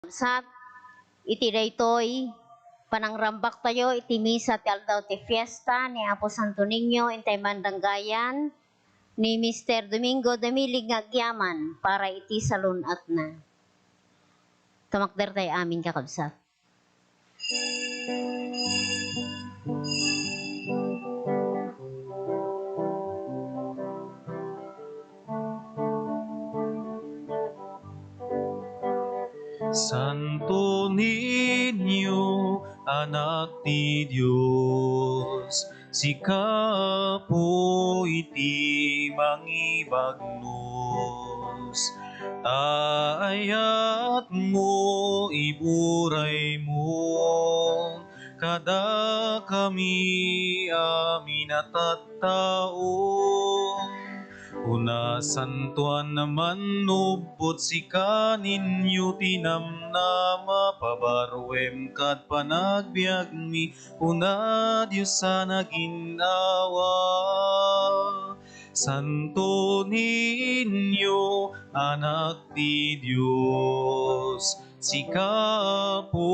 Sat iti daytoy panangrambak tayo iti misa ti aldaw ti fiesta ni Apo Santo Niño intay mandanggayan ni Mr. Domingo Damilig nga agyaman para iti salunat na. Tumakder tayo amin kakabsat. Santo Niño, anak ni Diyos, sikapo iti mangibagnos. Ayat mo, iburay mo, kada kami amin at tattao. Una santuan naman nubot si kaninyo tinamnama pabaruem kat panagbiag mi una Diyos sana ginawa. Santo Niño, anak ti Diyos, sikapo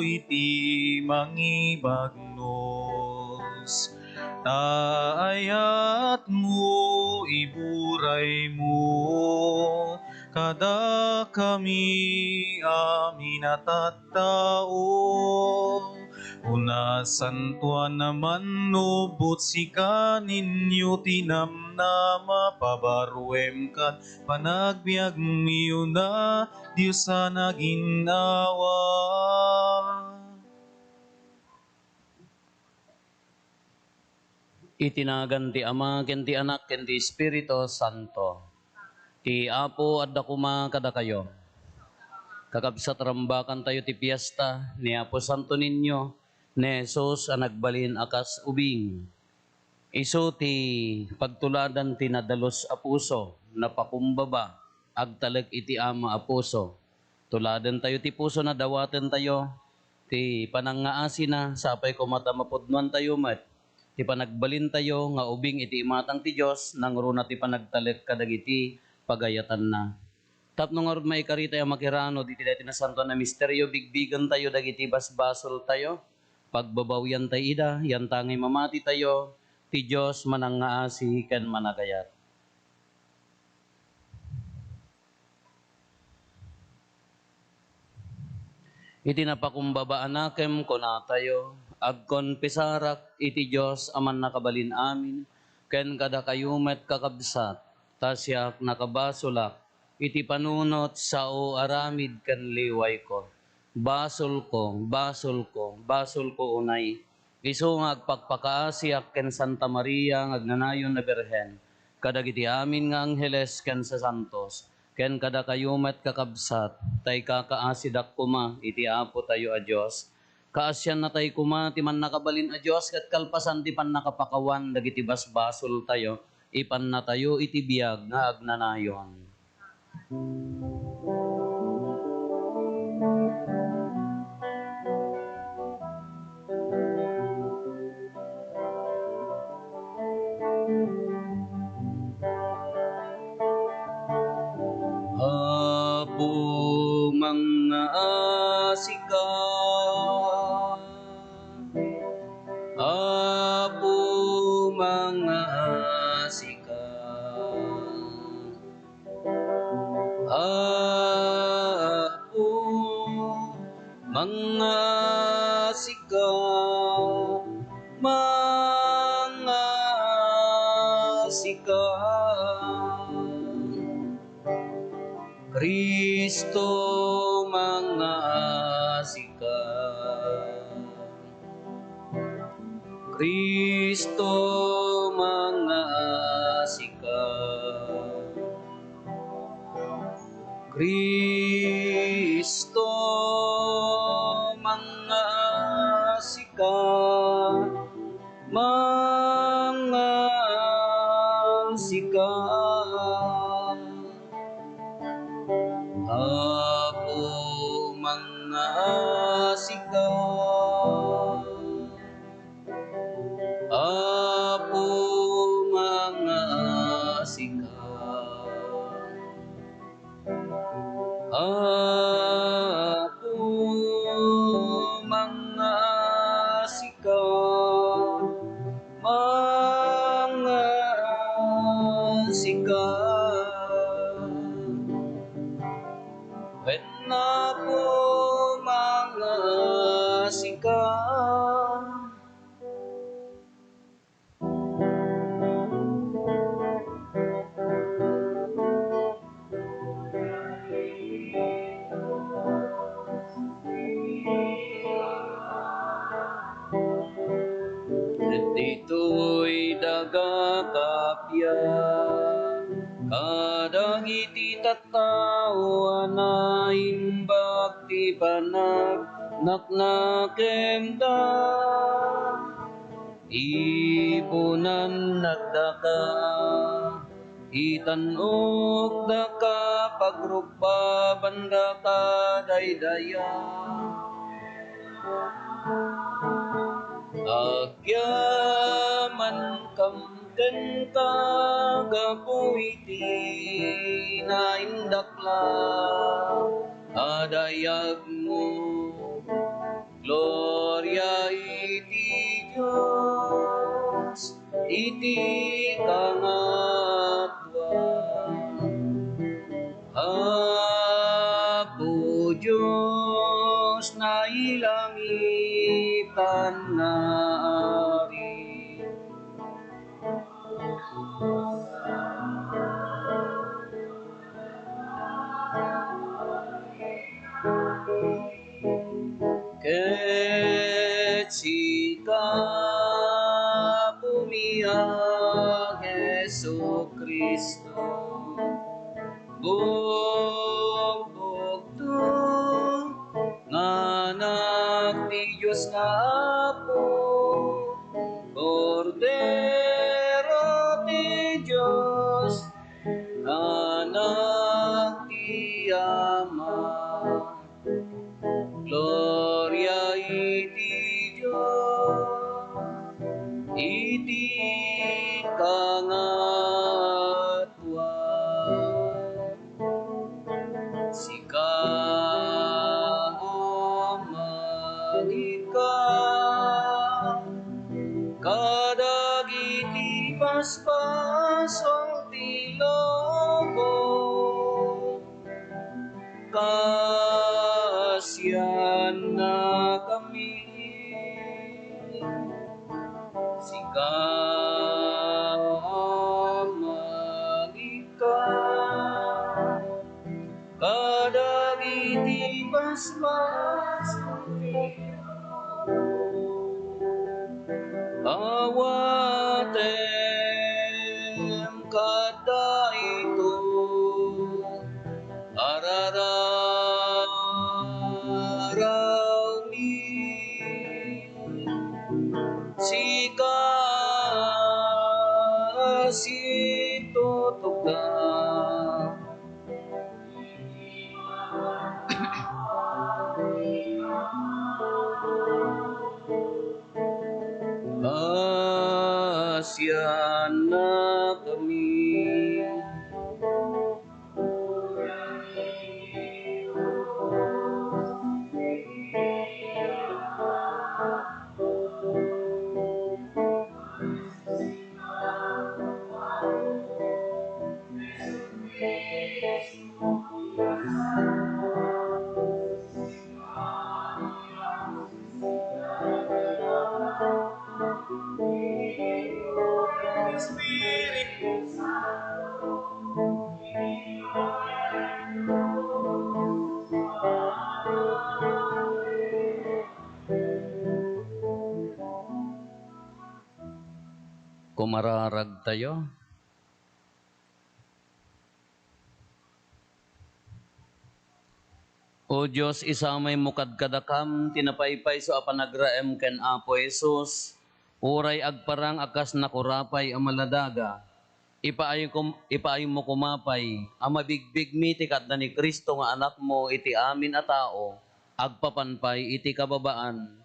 iti mangibagnos. Ayat mo, iburay mo, kada kami amin at tattao. Una santuan naman nubot si kaninyo tinamnama pabaruem kat panagbiag miyo na Diyos sana ginawa. Itinagan ti Ama, ken ti Anak, ken ti Espiritu Santo. Ti Apo adda kuma kada kayo. Kakabsat rambakan tayo ti piyesta ni Apo Santo Niño, ni Jesus ang nagbalin akas ubing. Isu ti pagtuladan ti nadalos a puso, napakumbaba, agtalag iti Ama a puso. Tuladan tayo ti puso na dawaten tayo, ti panangaasi na, sapay kumata mapudnuan tayo met. Ti panagbalin tayo nga ubing iti imatang ti Diyos nang runa ti panagtalit kadagiti pagayatan na. Tapno nga may karita yung makirano diti dati na santo na misteryo bigbigan tayo dagiti basbasol tayo. Pagbabawyan tayo ida, yan tangay mamati tayo, ti Diyos manangaasi ken managayat. Iti napakumbabaan nakem kuna tayo, agkonpisarak iti Diyos aman nakabalin amin, ken kada kayumet kakabsat, tasyak nakabasulak, iti panunot sa o aramid ken liway ko. Basol ko, basol ko, basol ko unay, isu nga agpakpakaasiak ken Santa Maria ngagnanayon na Birhen, kadagiti amin nga angheles ken sa santos, ken kada kayumet kakabsat, tay kakaasidak kuma, iti Apo tayo a Diyos. Kaasyan na tayo kuma, ti man nakabalin a Diyos, kat kalpasan ti pan nakapakawan, dagiti basbasol tayo, ipan na tayo iti biyag nga agnanayon. Apo mga asika, Apo mga asika, Apo mga asika, mga asika. Kristo mga asika, Kristo mga asika, Kristo mga asika, mga asika. Apo mga asika, Apo mga asika, Apo Apo mga sika. Dito'y daga kapya, kadagiti tattao anain bakti panag naknakemda. Ipunan nagdaka, itanok daka pagrugba banda ka daydaya. Agyaman kam kenta gapu iti naindakla, adayag mo gloria iti Diyos iti kangatwan. Apo Diyos na ilangitan na ari, ket sika bumiag Jesu Kristo, bugbugto nga anak ti Diyos nga Apo, Kordero ti Diyos, anak ti Ama. Gloria iti Diyos, iti kangatwan. Sika amangika, kadagiti paspasong ti lobo, kasyan na kami. Sika amangika, kadagiti basbasong ti awatem kada ito, araraw mi sika situtuga, asyan na kami. Kumararag tayo. O Diyos, isamay mo kadkadakam, tinapaypay so apanagraem ken Apo Jesus, uray agparang akas nakurapay amaladaga, ipaayo mo kumapay, amabigbig mi ti kadda ni Kristo nga anak mo iti amin a tao, agpapanpay iti kababaan.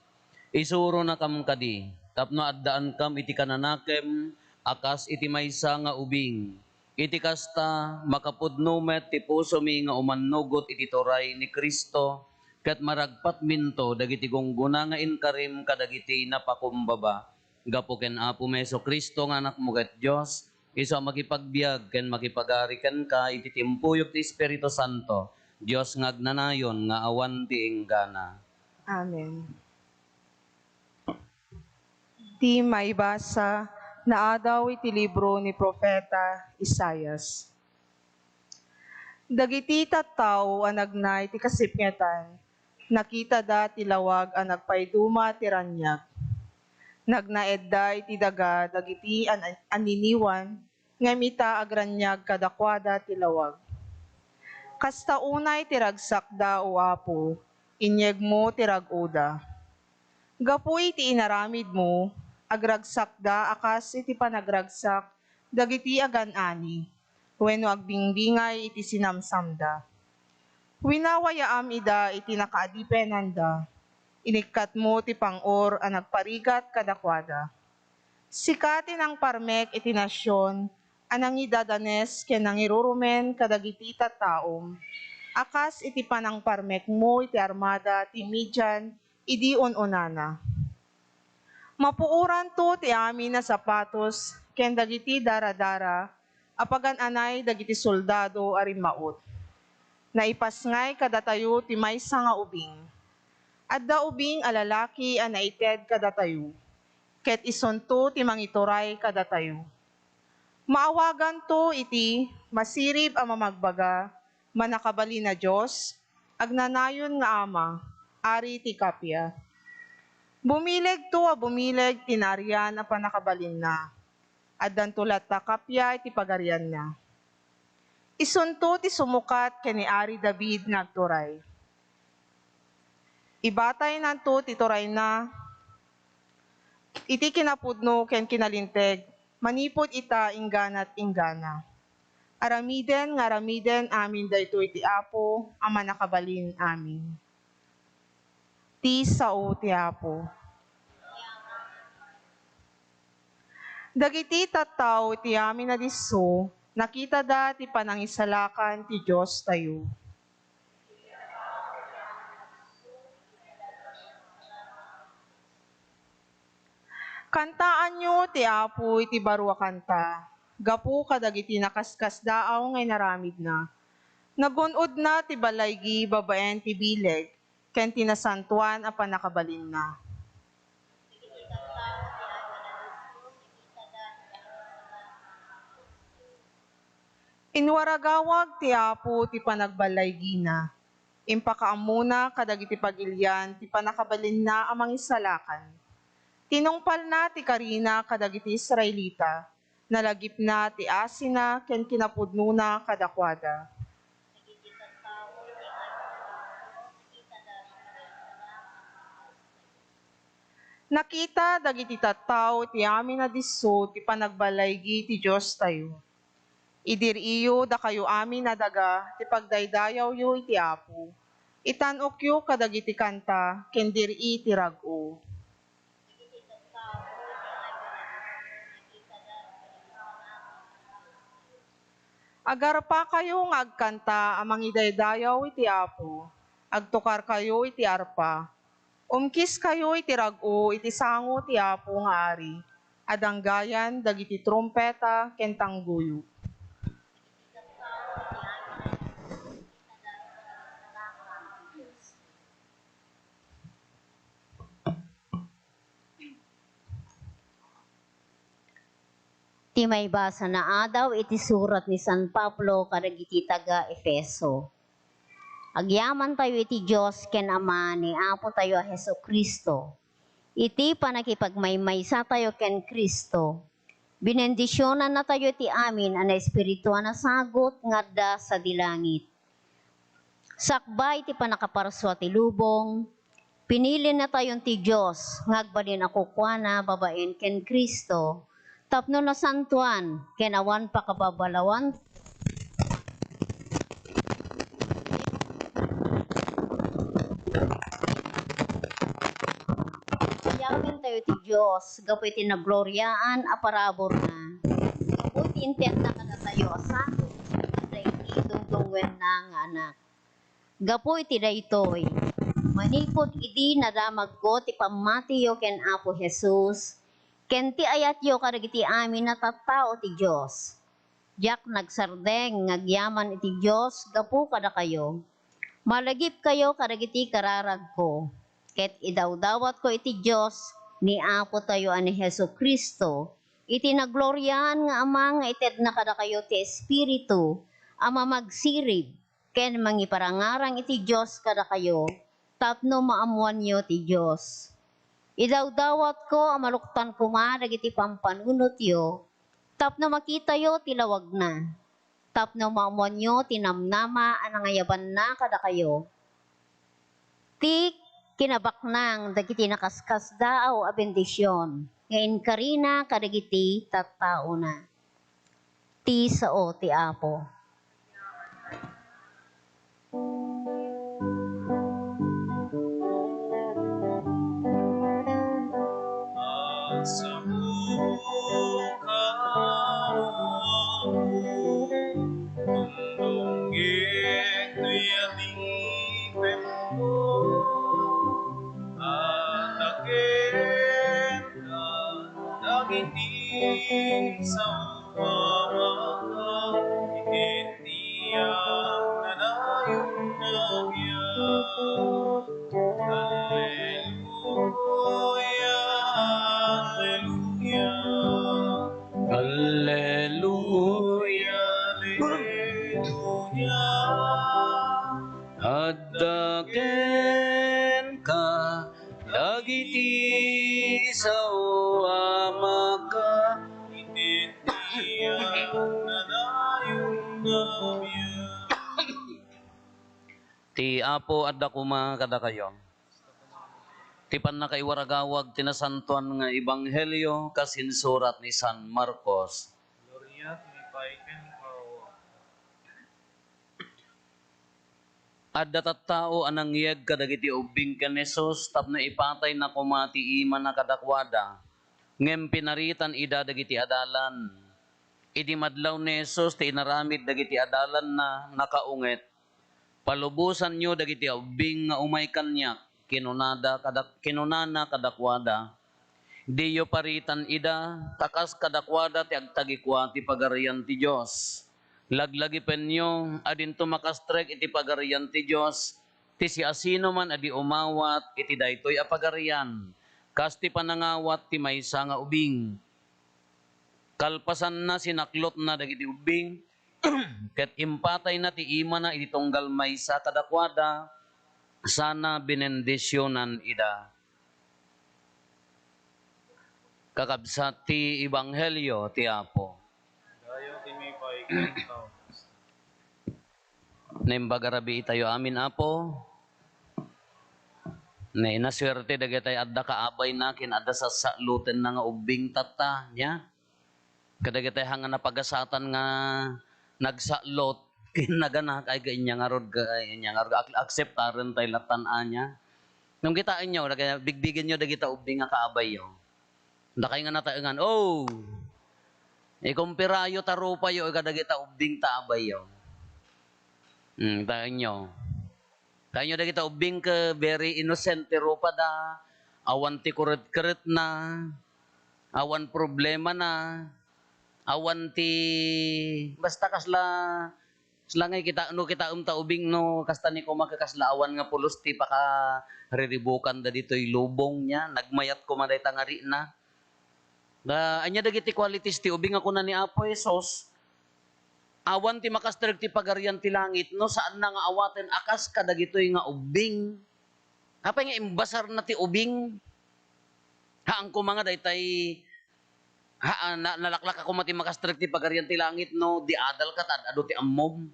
Isuro na kam kadi, tapno addaan kam iti kananakem, akas iti maysa nga ubing. Iti kasta, makapudno met ti puso mi nga umannugot iti turay ni Kristo, ket maragpat minto dagiti gungguna nga inkarim kadagiti napakumbaba. Gapo ken Apo Meso Kristo nga anak mo ket Dios, iso makipagbiag ken makipagari ken ka iti timpuyog ti Espiritu Santo, Dios nga agnanayon nga awan tiing gana. Amen. Di maibasa na adaw iti libro ni Propeta Isayas. Dagiti tattao ang nagnay ti kasipngetan, nakita da ti lawag ang nagpayduma ti ranyag. Nagnaedda iti daga dagiti aniniwan, nga mita agranyag kadakwada ti lawag. Kasta unay ti ragsak da o apo, inyeg mo ti ragoda. Gapuy ti inaramid mo, agragsak da akas iti panagragsak, dagiti agan-ani, wenno agbimbingay iti sinamsamda. Winawayaam ida iti nakaadipenanda, inikat mo ti pang-or ang nagparigat kadakwada. Sikatin ang parmek iti nasyon, anang idadanes ken nang irurumen kadagiti tattaom, akas iti panang parmek mo iti armada ti Midian, idi ununana. Mapuuran to ti amin na sapatos, ken dagiti dara-dara, apagan anay dagiti soldado arimaot. Naipasngay kadatayo ti maysa nga ubing. Adda ubing alalaki a naited kadatayo, ket isonto ti mangituray kadatayo. Maawagan to iti masirib a mamagbaga, manakabali na Diyos, agnanayon nga ama, ari ti kapya. Bumileg to a bumileg tinarian a panakabalin na, addan tulat ta kapya iti pagarian na. Isunto ti sumukat ken ni Ari David nagturay. Ibatay nanto ti turay na, iti kinapudno ken kinalinteg, manipod ita ingganat inggana. Aramiden nga aramiden amin dayto iti Apo, ama nakabalin amin. Ti sao ti Apo. Dagiti tattao ti amin na disso, nakita da ti panangisalakan ti Diyos tayo. Kantaan nyo ti Apo iti barwa kanta, gapu kadagiti nakaskas daaw ngay naramid na. Nagunod na ti balaygi babaen ti bileg, ken tinasantuan a panakabalin na. Inwaragawag ti Apo ti panagbalaygi na. Impakaamuna kadagiti pagilyan ti panakabalin na amang isalakan. Tinungpal na ti Karina kadagiti Israelita, nalagip na ti asina ken kinapudno na kadakwada. Nakita dagiti tattao ti amin na disso ti panagbalaygi ti Dios tayo. Idiriyo da kayo amin na daga ti pagdaydayaw yu iti Apo. Itanok yu kadagiti kanta ken diri ti rag-o. Agar pa kayo nga agkanta amang idaydayaw iti Apo, agtukar kayo iti arpa, umkis kayo iti rag-o iti sango ti Apo nga ari, adanggayan dagiti trumpeta ken tangguyo. Ti may basa na adaw iti surat ni San Pablo kadagiti taga Efeso. Agyaman tayo iti Dios ken Ama ni Apo tayo a Hesus Kristo. Iti panakipagmaymaysa tayo ken Kristo. Binendisyonan na tayo ti amin ana espirituan na sagot ngadda sa dilangit. Sakbay ti panakaparswa ti lubong, pinili na tayon ti Dios ngagbalin ako kuana babaen ken Kristo. Tapno na santuan, kenawan pakababalawan. Yamin tayo ti Diyos, gapoy tinagloryaan, aparabor na. Gapoy intenta ka na tayo asano, kada iti tungtungwen na nga anak. Gapoy ti daytoy, manipod idi nadamag ko ti pamatiyo ken Apo Jesus, ken ti ayat yo kadagiti amin na tattao ti Dios. Diak nagsardeng ngagyaman iti Dios gapu kada kayo. Malagip kayo kadagiti kararag ko. Ket idawdawat ko iti Diyos ni Apo tayo ani Hesu Kristo. Iti nagloryahan nga Ama nga ited na kada kayo ti Espiritu. Ama magsirib. Ken mangiparangarang iti Diyos kada kayo. Tapno maamuan nyo ti Diyos. Idawdawat ko amaluktan ko nga dagiti pampanunot yo. Tapno makita yo tilawag na. Tapno maamuan nyo tinamnama anangayaban na kada kayo. Ti kinabaknang dagiti nakaskas daaw a bendisyon. Ngayon karina kadagiti tattao na. Ti sao ti Apo. Sa Tungging tuyalipin mo at akin ka nagiting sa umaga itiniyang nanayong nagyan. Alleluia, Alleluia, Alleluia. Alleluia. Addaken ka dagiti sawamaga. Itiniyang nanayong nabiyang. Ti Apo adda kuma kada kayo. Ti pannakaiwaragawag tinasantuan nga ebanghelyo kasinsurat ni San Marcos. Gloria ti paiken kao. Adda tattao anang yeg kadagiti ubing ken Jesus tapno ipatay na kumati iman na kadakwada. Ngem pinaritan ida dagiti adalan. Idi madlaw ni Jesus ti inaramid dagiti adalan na nakaunget. Palubusan nyo dagiti ubing nga umay kanyak kinunana kadakwada. Diyo paritan ida takas kadakwada ti agtagikwa ti pagarian ti Dios. Laglagi penyo adin tumakastrek iti pagarian ti Dios. Ti si asino man adi umawat iti daytoy a pagarian. Kas ti panangawat ti maysa nga ubing. Kalpasan na sinaklot na dagiti ubing. Ket impatay na ti ima na iti tunggal maysa kadakwada. Sana binendisyonan ida. Kakabsat ti ebanghelyo ti Apo. Dayo ti may paiken kao. Naimbagarabi itayo amin Apo. Na inaswerte dagitay adda kaabay nakin adda sa saluten na nga ubing tata nya. Kadagitay hanga napagasatan nga nagsalot kinaganak ay kanya nga rod acceptaren tay latan-an nya. Nung kitaan nyo, bigbigin nyo dagita ubing nga kaabay yo. Dakay nga nataengan, oh! Ikumpirayo tarupa yo, kadagita ubing taabay yo. Tayo nyo. Tayo nyo dagita ubing ka very innocent rupa da. Awan ti kuret-kuret na. Awan problema na. Awan ti basta kasla ngay kita no kita ubing no kasta ni ko makakasla awan nga pulos ti paka riribukan da ditoy lubong nya nagmayat ko man dayta ngari na. Anya dagiti qualities ti ubing ako na ni Apo Jesus. Awan ti makastreg ti pagarian ti langit no saan na nga awaten akas kadagitoy nga ubing. Apay nga imbasar na ti ubing. Haang ko mga daytay nalaklak ako mati makastrek ti pagarian ti langit no di adal ka tad ado ti ammom.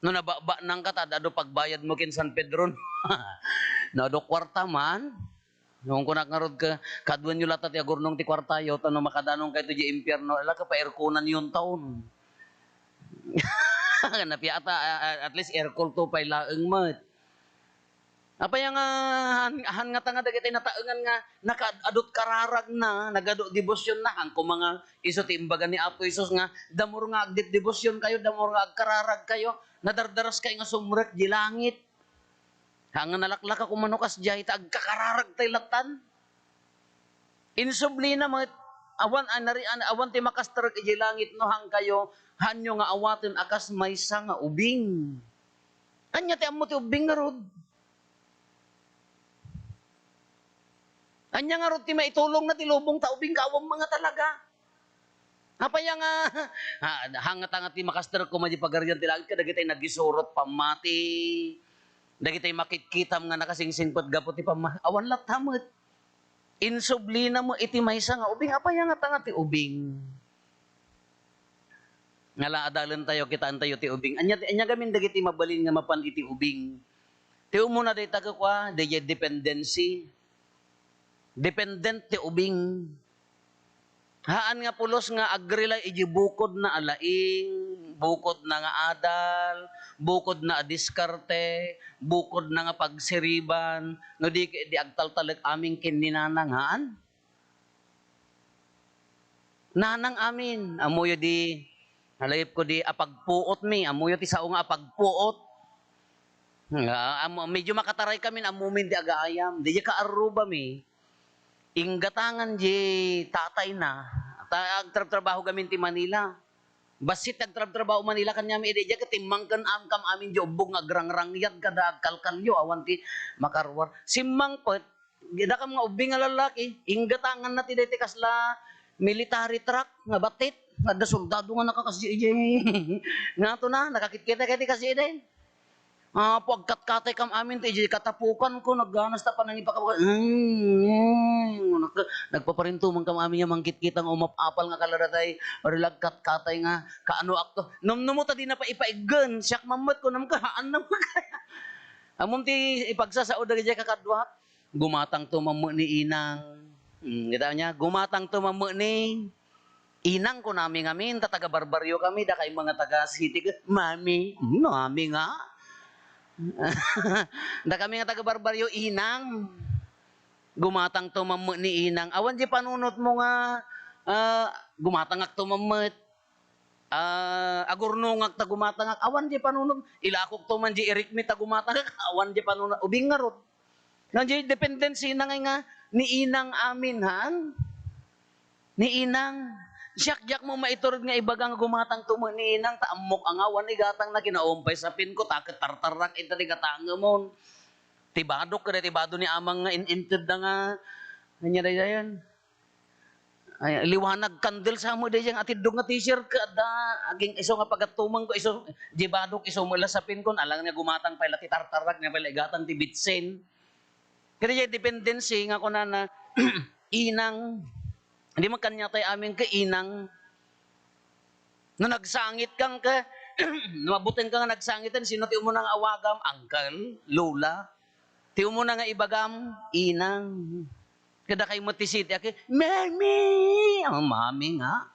No nababa nang ka tad ado pagbayad mo kin San Pedro. No ado kwarta man. Nung kunak ngarod ka kadwan yu latat ti agurnong ti kwarta yo tano makadanong kay to di impyerno ela ka pa airconan yon taon. Napiata at least aircon to pay laeng mat. Apa yang han nga tanga dagiti nataengan nga nakaadot kararag na nagado debosyon na hangko mga iso ti imbaga ni Apo Isus nga damor nga agdit debosyon kayo damor nga agkararag kayo nadardaras kay nga sumrek di langit. Hanga nalaklak ako manukas jay ta agkakararag tay latan. Insubli na mga awan ti makastrek di langit no hang kayo hanyo nga awaten akas maysa nga ubing. Anya ti ammo ti ubing nga rod. Anya nga rod ti maitulong na ti lubong ta ubing kawam mga talaga. Apaya nga, hangat-hangat ti makaster ko madi pagaryan ti lagi ka dagitay nagisurot pamati. Dagitay makitkitam nga nakasingsingpot gapot ti pamati. Awan lat hamot. Insublina mo iti maysa nga ubing. Apaya nga tanga ti ubing. Ngala adalan tayo kitaan tayo ti ubing. Anya gamin dagiti mabalin nga mapan iti ubing. Ti umuna day taga kwa, day dependency. Dependent ti ubing. Haan nga pulos nga agrila iji bukod na alaing, bukod na nga adal, bukod na adiskarte, bukod na nga pagsiriban, no di agtaltalag aming kininananghaan. Nanang amin, amuyo di, halayip ko di apagpuot mi, amuyo ti sao nga apagpuot. Medyo makataray kami, amumin di agaayam, di kaaruba mi. Inggatangan di tatay na. Agtrabaho gamin ti Manila. Basit agtrabaho Manila kanya mi ide katimang kan kam amin di ubog nga grangrangyat kada kalkalyo awan ti makarwar. Simmangpet gida kam nga ubing nga lalaki. Inggatangan na ti deti kasla military truck nga batit. Nga soldado nga nakakasi nga to na nakakita kay ti kasi ide. Pagkatkatay kam amin, iti katapukan ko, nagganas ta pa nang ipakabukan. Nagpaparintuman kam amin yung mangkit-kitang umapapal nga kalaratay, orilag katkatay nga, kaano akto. Nung ta di na pa ipaigan, siyak mamat ko, namkahaan naman kaya. Amom ti ipagsasaod na kaya kakadwa, gumatang to mamu ni inang. Kita niya, gumatang to mamu ni inang ko namin amin, tataga barbaryo kami, da kay mga taga city, mami nga. Da kami nga taga barbaryo inang gumatang to mamu ni inang awan di panunot mo nga gumatang ak to mamut agurnungak ta gumatang ak awan di panunot ilakok to man di irikmi ta gumatang ak awan di panunot ubing nga rod nandiyo dependency na nga ni inang amin han ni inang siyak mo maiturod nga ibagang gumatang tumo ni inang taamok ang awan igatang na kinaumpay sa pin ko takot tartarak ita di katanga mo. Tibadok kada tibado ni amang nga ininted na nga anya dayan. Ay liwanag kandel sa mo dayan atidog nga t-shirt ka da aging iso nga pagatumang ko iso dibadok iso mula sa pin ko alang nga gumatang pala ti tartarak nga pala igatang ti bitsen. Kaya dependency nga kuna na inang hindi man kanya tayo aming kainang. No nagsangit kang ka, mabutin ka nga nagsangitan, sino ti mo nang awagam? Uncle, lola. Ti mo na nga ibagam, inang. Kada kay mo ti siti, mami! Ang mami nga.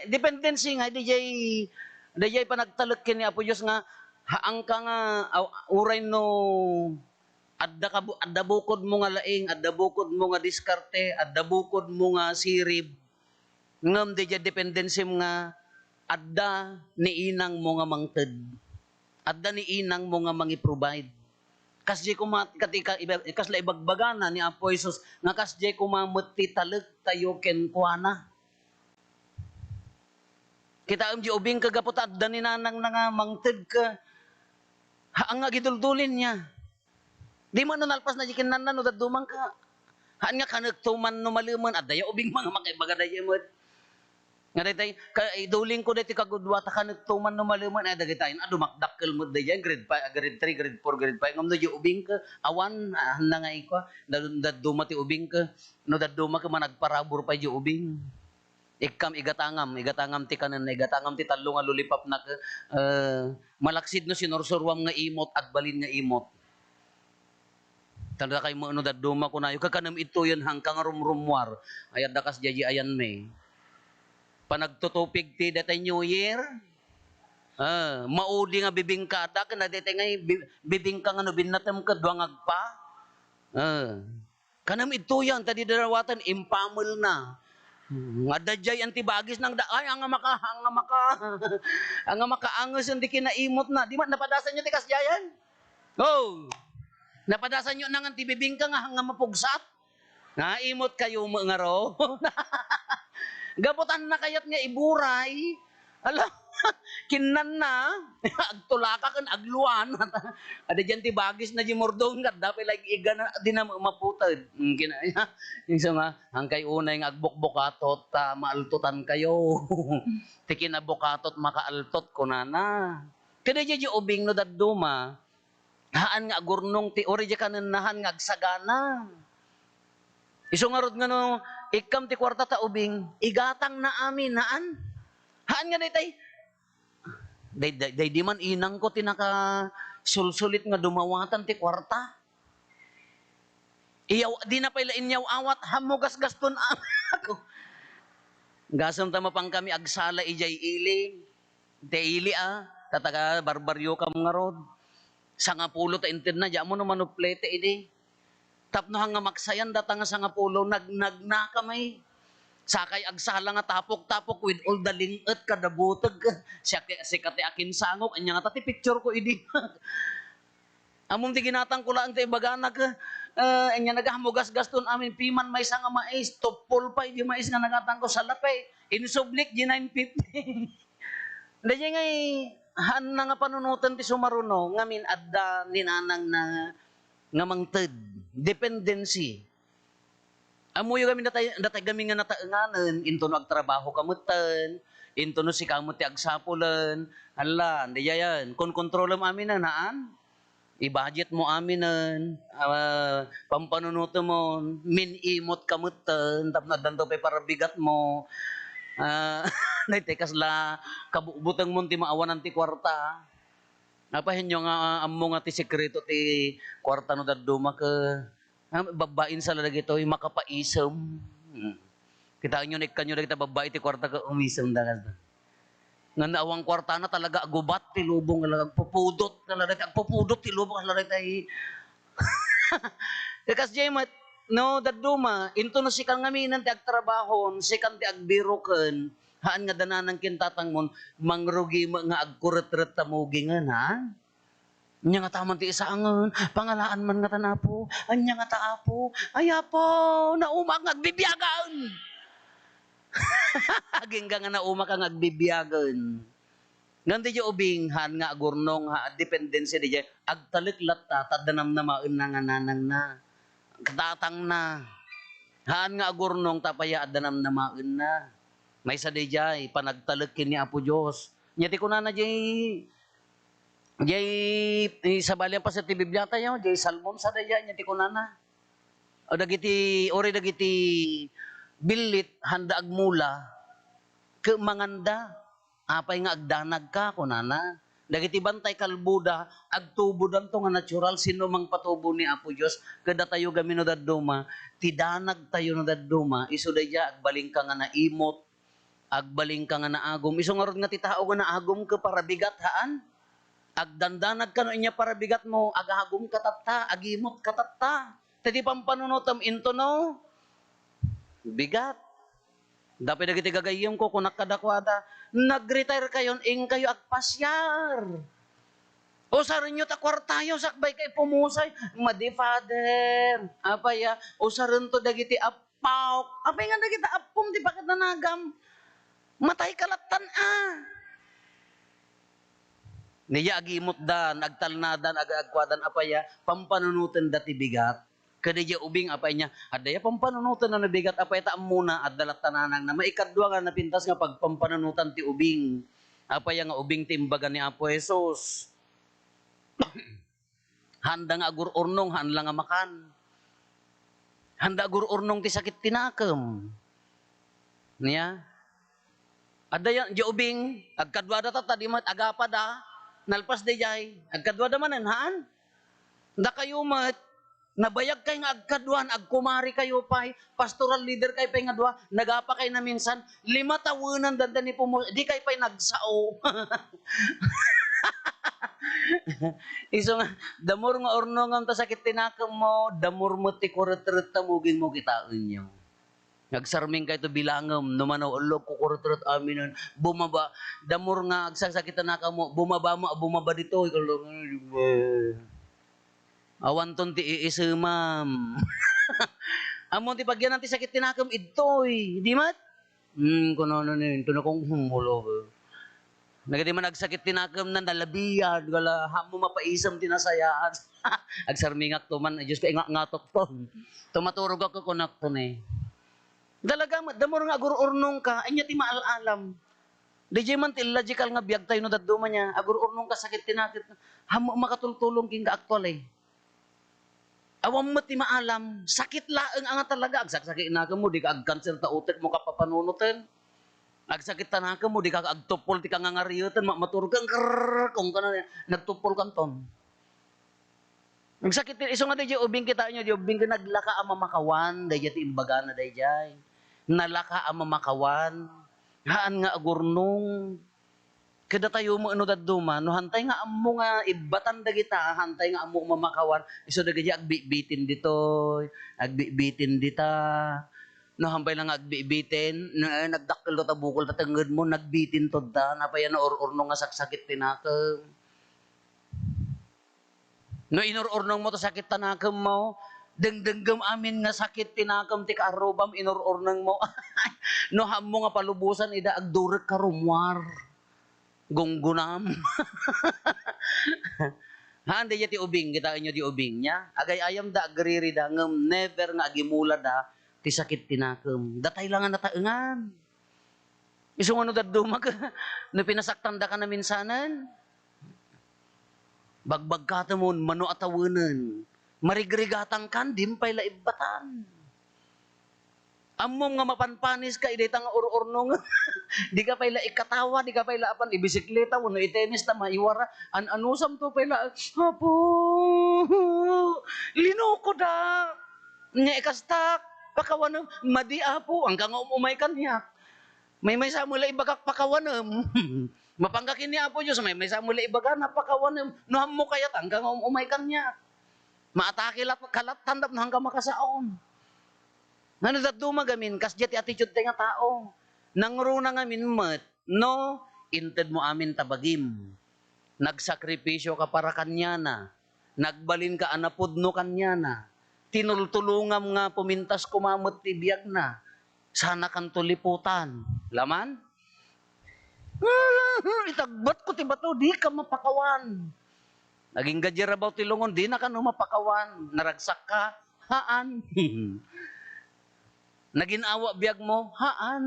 Dependency nga, DJ pa nagtalak kini Apo Diyos nga, haang ka nga, uray no, adda bukod mo nga laing, adda bukod mo nga diskarte, adda bukod mo nga sirib. Ngam di dependency mo nga adda ni inang mo nga mangted. Adda ni inang mo nga mangi-provide. Kasdi katika kasla ibagbagana ni Apo Jesus nga kasdi kumamati talag tayo ken kuana. Kita di ubing kagapot adda ni nanang nga mangted ka. Haang nga giduldulin niya. Di man nalpas na jikin nanan no dadumang ka. Haan nga kanagtuman no maluman at daya ubing mga makaibaga daya mo. Nga daytay iduling ko daytay kagudwa ta kanagtuman no maluman ay dagitay dumakdakkel mo daya grade 5, grade 3, grade 4, grade 5 ngam no di ubing ka awan na nga iko daduma ti ubing ka no daduma ka managparabor pa di ubing. Ikam igatangam ti kanan igatangam ti tallo nga lulipap na malaksid no sinursurwam nga imot at balin nga imot. Tanda kay mo ano daduma ko na yung kakanam ito yun hangkang rumrumwar. Ayad dakas jaji ayan may. Panagtutupig ti datay New Year. Maudi nga bibingkada kana datay nga bibingka nga no binatem ka duangag pa. Kanam ito yan tadi darawatan impamul na. Nga dajay antibagis nang ay ang makaangos hindi kinaimot na. Di man napadasan nyo ti kasjayan. Oh. Napadasan nyo nang antibibingka nga hanga mapugsat. Nga imot kayo mga ro. Gabutan na kayat nga iburay. Alam, Kinan na. Agtulaka kan agluan. Ada dyan ti bagis na di mordong kat. Dapat like iga na di na maputad. Yung sa nga, hangkay unay nga agbukbukatot, maaltutan kayo. Tikin abukatot makaaltot ko na na. Kada dyan yung ubing no daduma. Haan nga gurnong ti ori dyan kananahan nga agsagana. Iso nga rod nga no, ikam ti kwarta ta ubing, igatang na amin, haan? Haan nga day di man inang ko tinaka sulsulit nga dumawatan ti kwarta. Iyaw, di na pala inyaw awat, hamugas gaston ako. Gasam tama pang kami agsala ijay ili. Te ili tataga barbaryo kam nga rod. Sangapulo ta intin na, mo no manuplete idi. Tapno hanga maksayan data nga sa nga pulo, nagnag na kamay. Sakay agsala nga tapok-tapok with all the linget kadabutag. Si kati akin sangok, anya nga tati picture ko idi. Among ti ginatang ko lang ti bagana ka. Anya nagahamugas gaston amin piman may nga mais, topol pa idi mais nga nagatang ko sa lapay. Insublik di 950. Dahil nga han na nga panunutan ti sumaruno, ngamin adda ninanang na nga mangted, dependency. Amuyo kami datay kami nga nataenganen, into no agtrabaho kamutan, into no si kamot ti agsapulan, hala, hindi yan. Kung kontrolam amin na naan, i-budget mo amin nan, pampanunuto mo, min-imot kamutan, tapos nadanto pa para bigat mo, naitekas la, kabubutang mo ti maawanan ti kwarta. Napahin nyo nga amo nga ti sekreto ti kwarta no daduma ka. Babain sa lalagi ito, makapaisam. Kitaan nyo, kanyo na kita babae ti kwarta ka umisam da ka. Nga naawang kwarta na talaga agubat ti lubong nga agpupudot na lalagi. Agpupudot ti lubong nga lalagi. Kakas jay mat, no daduma, into no si kang ngaminan ti agtrabahon, si kang ti agbiroken, haan nga dananang kintatang mon, mangrugi nga agkuret-ret tamugi nga na. Anya nga taman ti isangan, pangalaan man nga tanapo, anya nga taapo, ayapo, naumak nga agbibiyagan. Agingga nga naumak nga agbibiyagan. Ganti di ubing, haan nga agurnong, dependency di jay, agtaliklat tadanam na maun na nga nanang na. Katatang na. Haan nga agurnong, tapaya adanam na maun na. May sa dijay, panagtalakin ni Apo Diyos. Nyati ko na jay sa balian pa sa ti Bibliata yun, jay Salmon sa dijay, nyati ko na. O dagiti, ori dagiti bilit, handa agmula, ke manganda, apay nga agdanag ka, kunana. Dagiti bantay kalbuda, agtubudan to nga natural, sino mang patubo ni Apo Diyos, kada tayo gamino daduma, tidanag tayo no daduma, iso daya, agbaling ka nga na imot, agbaling ka nga naagom. Iso nga ron nga ti tao nga naagom ka para bigat haan. Agdandanag ka no inya para bigat mo, agagom katatta, agimot katatta. Tadi pampanunutam into no, bigat. Dapat nagiti gagayom ko kung nakadakwada, nag-retire kayon, ing kayo agpasyar. O sa rin nyo takwartayo, sakbay kay pumusay, madi father, apaya, o sa rin to dagiti apaw, apay nga dagiti apom, di bakit nanagam, matay kalatan Niya agimot dan, agtalnadan, agagwadan apaya, pampanunutan dati bigat. Kada diya ubing apay niya, adaya pampanunutan na nabigat apay taam muna at dalat tananang na maikadwa nga napintas nga pagpampanunutan ti ubing. Apay nga ubing timbagan ni Apo Jesus. Handa nga agur urnong, handa nga makan. Handa agur urnong ti sakit tinakam. Niya, adaya diya ubing, agkadwada ta di mat agapa da, nalpas di jay, agkadwada manen haan. Da kayo mat, nabayag kay nga agkadwan, agkumari kayo pay, pastoral leader kay pay nga dwa, nagapa kay na minsan, 5 tawanan dandan ni pumo, di kay pay nagsao. Iso nga, damor nga orno nga ta sakit tinakam mo, damor mo ti kuret-ret tamugin mo kitaon nyo. Nagsarming kay to bilangam, numanaw ulo ko kuret-ret aminan, bumaba, damor nga agsasakitan na ka mo, bumaba dito, awan ton ti iisamam. Amon ti pagyan ti sakit tinakam itoy, di mat? Kuno ni, ito na kong humulo. Nagadi man nagsakit tinakam na nalabiyan, gala hamo mapaisam tinasayaan. Agsarmingak to man, Diyos ko ngatok to. Tumaturog ako kunak to ne. Dalaga, damor nga agur-urnong ka, anya ti maalalam. Di man ti illogical nga biyag tayo no daduma niya, agur-urnong ka sakit tinakit, hamo makatultulong king ka aktual eh. Awam mo ti maalam, sakit laeng nga talaga, agsakit na ka mo, di ka ag-cancer ta utek mo kapapanunutin. Agsakit ta na ka mo, di ka agtupol, di ka nga ngariyutin, maturog kang krrrr, kung ka na, nagtupol kang ton. Nagsakit din, iso nga di ubing kita nyo, di ubing ka naglaka ang mamakawan, di ti imbaga na di jay. Nalaka ang mamakawan, haan nga agurnong, kada tayo mo ano daduma, no hantay nga amo nga ibatan dagita, hantay nga amo mamakawan, iso dagiti agbibitin dito, agbibitin dita, no hambay lang agbibitin, nagdakkel ta bukol ta tenged mo, nagbitin to da, napayan na or-orno nga saksakit tinaka. No inor-ornong mo to sakit tanakam mo, dengdenggam amin nga sakit tinakam ti karubam inor-ornong mo. No hammo nga palubusan ida agdurek karumwar. Gunggunam. Hande ti ubing kita inyo di ubing nya. Agay ayam da agriri da ngem never nga agimula da ti sakit tinakam. Datay lang nga nataengan. Isung ano daduma ka no pinasaktan da ka na minsanan. Bagbag ka tamon mano atawenan. Marigrigatang kan dimpay la ibatan. Amom nga mapanpanis ka, iday nga ur-urnong. Di ka pala ikatawa, di ka pala apan ibisikleta, wano itenis na maiwara. Anusam to pala, hapo, linoko da. Nya ikastak, pakawanam, madi apo, hanggang umay kanyak. May samula ibagak pakawanam. Mapanggakin niya apo Diyos, may samula ibagak na pakawanam. Nuham mo kayat, hanggang umay kanyak. Maatake kalat tandap na hanggang makasaon. Ano daduma gamin, kasya ti attitude tayo nga tao. Nangruna ngamin mat, no, inted mo amin tabagim. Nagsakripisyo ka para kanya na. Nagbalin ka anapod no kanya na. Tinultulungam nga pumintas kumamot ti biyag na. Sana kan tuliputan. Laman? Itagbat ko ti bato, di ka mapakawan. Naging gadyarabaw ti lungon, di na ka no mapakawan. Naragsak ka, haan. Naginawa biyag mo, haan.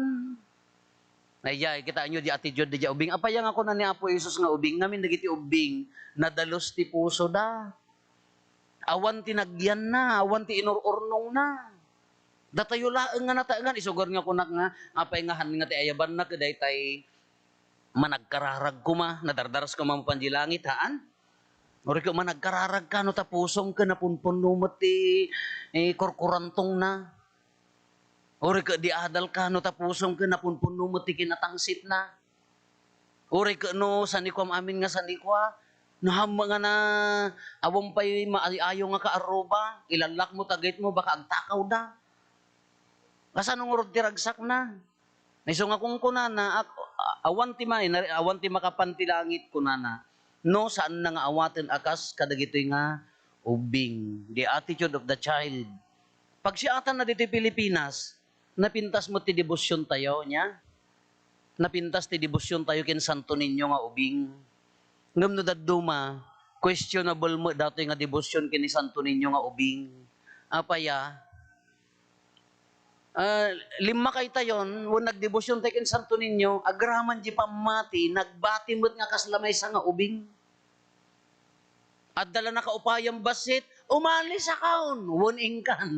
Ayay, kita nyo di attitude di ubing. Apayang ako na ni Apo Isus nga ubing, ngamin nagiti ubing, nadalos ti puso da. Awan ti nagyan na, awan ti inururnong na. Datayo laeng nga nataengan, isugar nga kunak nga, apay nga han nga ti ayaban na, kaday tay managkararag ko ma, nadardaras ko mapanjilangit, haan? Ori ko managkararag ka, no tapusong ka, napunpunumot ti korkurantong na. Uri ka di adal ka, no tapusong ka, napunpuno mo ti kinatangsit na. Uri ka no, sanikwam amin nga sanikwa, no hama nga na, awang pa'y maayayo nga kaaroba, ilalak mo, tagait mo, baka agtakaw da. Kasanong urod ti ragsak na. Iso nga kung kunana, awan ti makapantilangit kunana, no saan na nga awaten akas, kadagitoy nga, ubing, the attitude of the child. Pag siyatan na dito Pilipinas, napintas mo ti debosyon tayo niya. Napintas ti debosyon tayo kin Santo Niño nga ubing. Ngam no daduma, questionable mo dato nga debosyon kin ni Santo Niño nga ubing. Apaya, lima kay tayon, when nagdebosyon tayo kin Santo Niño, agraman di pamati, nagbati mo't nga kaslamay sa nga ubing. At dala na kaupayang basit, umalis sa kaon, wuning kan.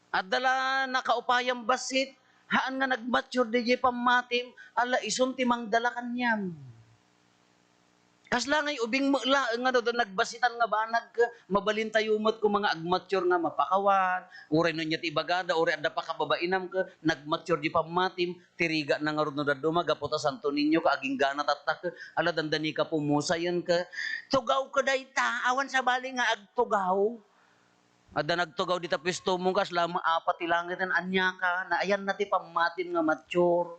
At dala nakaupayang basit, haan nga nagmature di pamatim, ala isun timang dala kanyam. Kasla ngay ubing mo la, nga do, nagbasitan nga banag ka, mabalin tayo mo't kung mga agmature nga mapakawan, uri no niya tibagada, uri adda pa kababainam ka, nagmature di pamatim, tiriga na nga ron no daduma, gaputa Santo Niño ka, aging gana tatak, ala dandani ka pumusayan ka, tugaw ka dayta, awan sa bali nga agtugaw. Ada nagtugaw di tapisto mo kas lama apat ilangit ang anya ka na ayan na ti pamatin nga mature.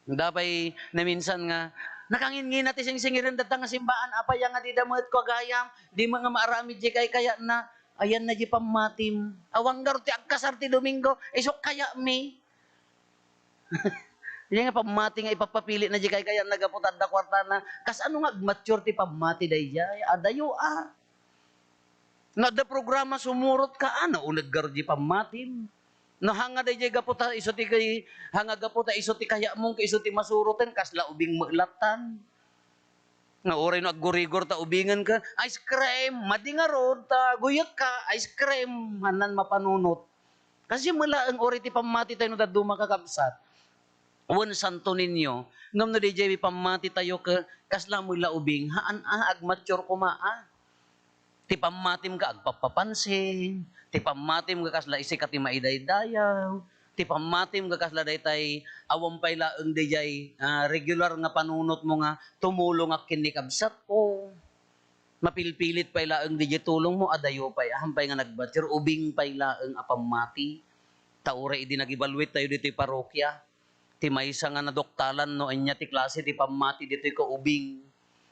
Dapay na minsan nga nakangin nati sing-singiran datang nga simbaan apay nga di damet ko gayam di mga maarami di kay kaya na ayan na di pamatim. Awang garo ti agkasar ti Domingo isok kaya mi. Hindi nga pamati nga ipapapili na di kaya nagaputan da kwarta na kas ano nga mature ti pamati day jay adayo na da programa sumurot ka ano unag gardi pamatim no hanga day jay gaputa iso ti kay hanga gaputa iso ti kaya mong ka iso ti masuroten kas la ubing maglatan nga oray no aggurigor ta ubingan ka ice cream madi nga rod ta guyot ka ice cream hanan mapanunot kasi mula ang oray ti pamati tayo no daduma kakabsat wan santo ninyo, ngam na di jay pamati tayo ka, kasla mo laubing, haan agmature kumaa. Ti pamatim ka agpapapansin, ti pamatim ka kasla isi ka ti maidaydayaw, ti pamatim ka kasla daytay awampay laeng di jay regular nga panunot mo nga tumulong ak kinikabsat ko. Mapilpilit pay laeng di jay tulong mo adayo pay ahampay nga nagmature, ubing pay laeng apamati. Taura idi nag-evaluate tayo dito parokya. Ti maysa nga nadoktalan no anya ti klase ti pamati ditoy ko ubing.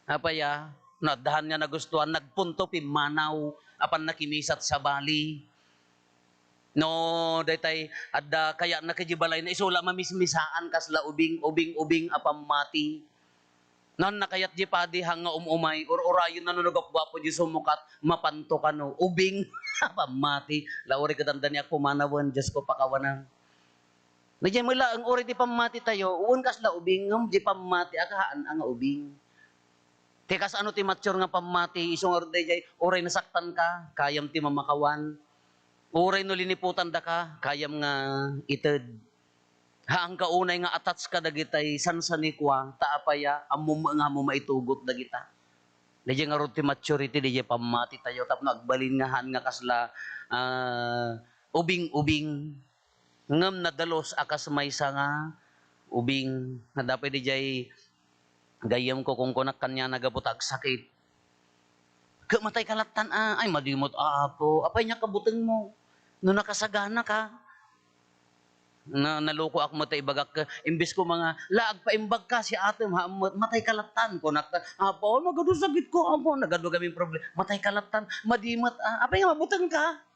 Apaya, nadahan nga nagustuhan nagpunto pi Manaw apan nakimisat sa Bali. No daytay adda kaya nakijibalay na isula mamismisaan kasla ubing apamati. Nan nakayat di padi hanga umay or orayon na nagakwapo di sumukat mapanto kano ubing apamati. Lauri kadanda niya kumanawan Diyos ko pakawanang. Medyo mula ang ori di pamati tayo, uwan kas la ubing ngam di pamati akahaan ang ubing. Tekas ano ti mature nga pamati isong orday jay oray nasaktan ka, kayam ti mamakawan. Oray no liniputan da ka, kayam nga ited. Haang kaunay nga attach ka dagitay sansanikwa, taapaya amum nga mo maitugot dagita. Dayjay nga rod ti maturity dayjay pamati tayo tapno agbalin nga han nga kasla ubing-ubing. Ngam nadalos akas maysa nga ubing nga dapat di jay gayam ko kung kunak kanya nagabutag sakit. Kamatay kalatan ay madimot apo. Apay niya kabuteng mo. No nakasagana ka. Na naloko ako matay bagak ka. Imbes ko mga laag pa imbag ka si atem ha matay kalatan ko nak apo nagado sakit ko apo nagado gaming problem. Matay kalatan madimot apay nga mabuteng ka.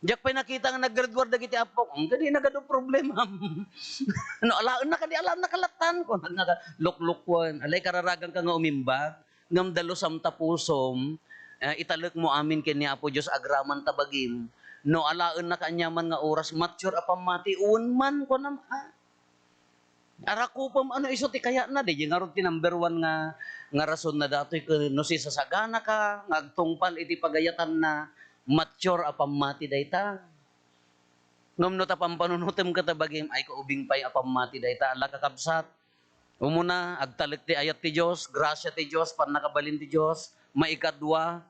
Diyak pa nakita nga nag-graduate dagiti apo, ang gani nagado problema. No alaan na kadi alam nakalatan ko nagaluklukwan. Alay kararagang ka nga umimbag, ngam dalo sam tapusom, italek mo amin kini Apo Dios agraman tabagim. No alaan na kanyaman nga oras mature apamati man ko nam Arakupam ano iso ti kaya na di nga ti number 1 nga rason na datoy no si sasagana ka ngagtungpal iti pagayatan na mature apamati dayta. Ngam no tapam panunutem katabagim ay kaubing pay apamati dayta ala kakabsat. Umuna agtalik ti ayat ti Dios, grasya ti Dios, panakabalin ti Dios, maikadwa